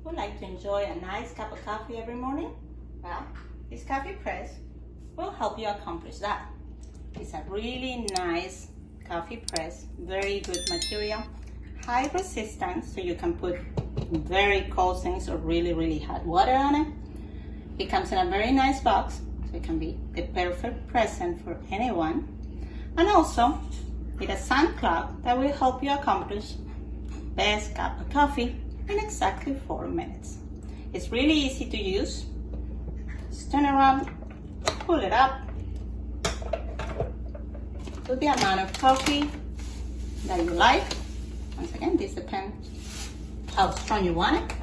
would like to enjoy a nice cup of coffee every morning? Well, this coffee press will help you accomplish that. It's a really nice coffee press, very good material, high resistance, so you can put very cold things or really hot water on it. It comes in a very nice box, so it can be the perfect present for anyone. And also, with a sun clock that will help you accomplish best cup of coffee in exactly 4 minutes. It's really easy to use. Just turn around, pull it up, put the amount of coffee that you like. Once again, this depends how strong you want it.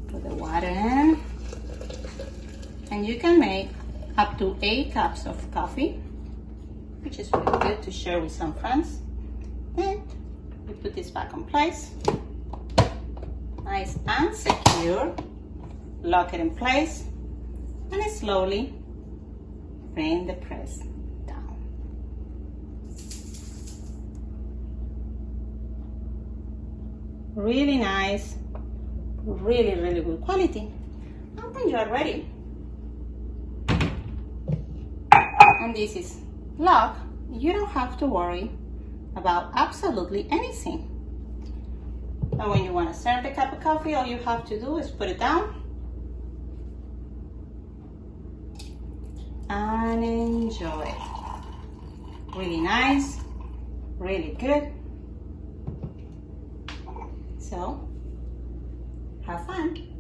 Put the water in, and you can make up to 8 cups of coffee, which is really good to share with some friends. And we put this back in place, nice and secure. Lock it in place, and slowly bring the press down. Really nice, really good quality. And when you are ready, and this is locked, you don't have to worry about absolutely anything. And when you want to serve the cup of coffee, all you have to do is put it down and enjoy. Really nice, really good. So, have fun.